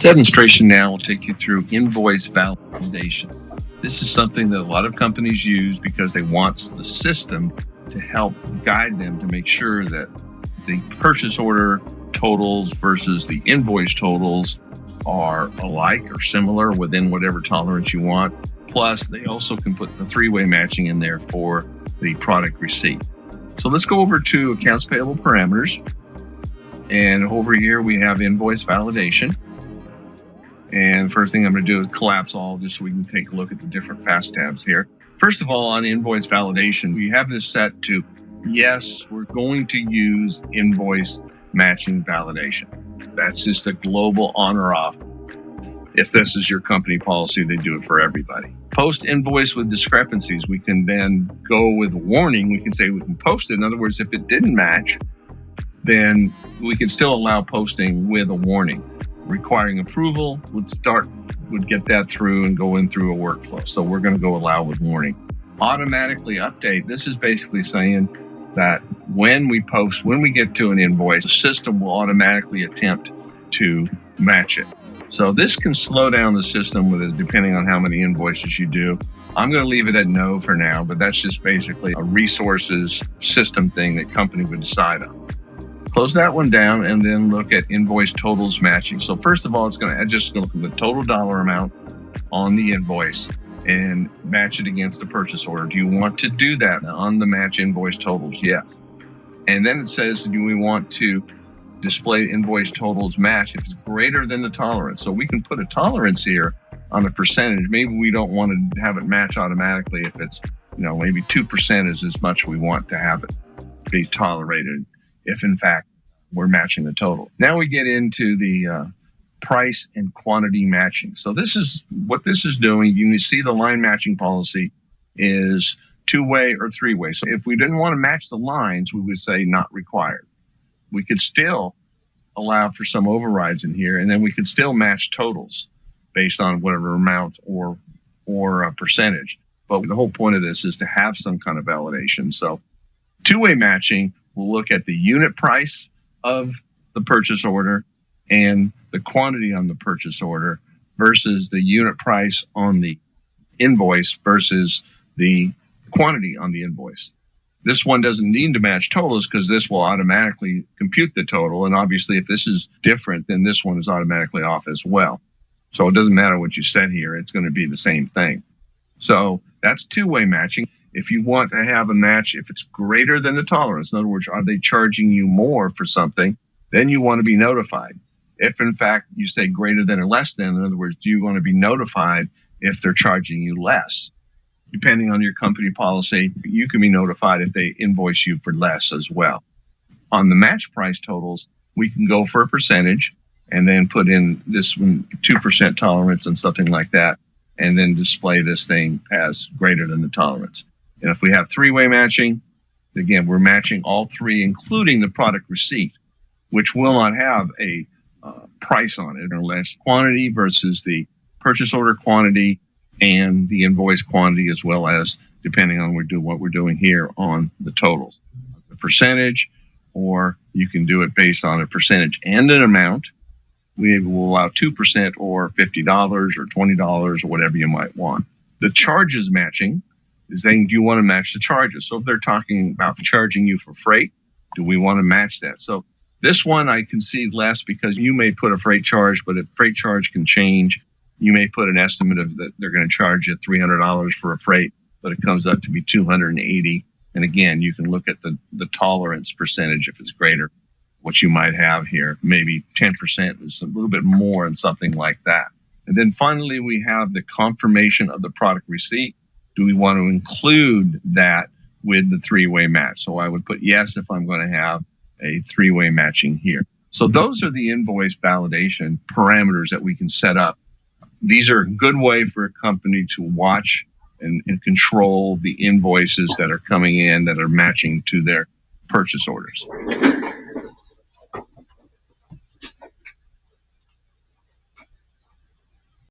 demonstration now will take you through invoice validation. This is something that a lot of companies use because they want the system to help guide them to make sure that the purchase order totals versus the invoice totals are alike or similar within whatever tolerance you want. Plus, they also can put the three-way matching in there for the product receipt. So let's go over to accounts payable parameters. And over here, we have invoice validation. And first thing I'm going to do is collapse all just so we can take a look at the different fast tabs here. First of all, on invoice validation, we have this set to, yes, we're going to use invoice matching validation. That's just a global on or off. If this is your company policy, they do it for everybody. Post invoice with discrepancies, we can then go with a warning. We can say we can post it. In other words, if it didn't match, then we can still allow posting with a warning. Requiring approval would get that through and go in through a workflow. So we're going to go allow with warning. Automatically update. This is basically saying that when we get to an invoice, the system will automatically attempt to match it. So this can slow down the system depending on how many invoices you do. I'm going to leave it at no for now, but that's just basically a resources system thing that company would decide on. Close that one down and then look at invoice totals matching. So first of all, it's going to look at the total dollar amount on the invoice and match it against the purchase order. Do you want to do that on the match invoice totals? Yes. And then it says, do we want to display invoice totals match if it's greater than the tolerance? So we can put a tolerance here on a percentage. Maybe we don't want to have it match automatically if it's, maybe 2% is as much we want to have it be tolerated if in fact we're matching the total. Now we get into the price and quantity matching. So this is what this is doing. You can see the line matching policy is two-way or three-way. So if we didn't want to match the lines, we would say not required. We could still allow for some overrides in here, and then we could still match totals based on whatever amount or a percentage. But the whole point of this is to have some kind of validation. So two-way matching, we'll look at the unit price of the purchase order and the quantity on the purchase order versus the unit price on the invoice versus the quantity on the invoice. This one doesn't need to match totals because this will automatically compute the total. And obviously, if this is different, then this one is automatically off as well. So it doesn't matter what you set here. It's going to be the same thing. So that's two-way matching. If you want to have a match, if it's greater than the tolerance, in other words, are they charging you more for something, then you want to be notified. If, in fact, you say greater than or less than, in other words, do you want to be notified if they're charging you less? Depending on your company policy, you can be notified if they invoice you for less as well. On the match price totals, we can go for a percentage and then put in this one 2% tolerance and something like that, and then display this thing as greater than the tolerance. And if we have three-way matching, again, we're matching all three, including the product receipt, which will not have a price on it, unless quantity versus the purchase order quantity and the invoice quantity, as well as, depending on what we're doing here on the totals. The percentage, or you can do it based on a percentage and an amount. We will allow 2% or $50 or $20 or whatever you might want. The charges matching is saying, do you want to match the charges? So if they're talking about charging you for freight, do we want to match that? So this one I can see less because you may put a freight charge, but if freight charge can change, you may put an estimate of that they're going to charge you $300 for a freight, but it comes up to be $280. And again, you can look at the tolerance percentage if it's greater, what you might have here. Maybe 10% is a little bit more and something like that. And then finally, we have the confirmation of the product receipt. Do we want to include that with the three-way match? So I would put yes if I'm going to have a three-way matching here. So those are the invoice validation parameters that we can set up. These are a good way for a company to watch and control the invoices that are coming in that are matching to their purchase orders.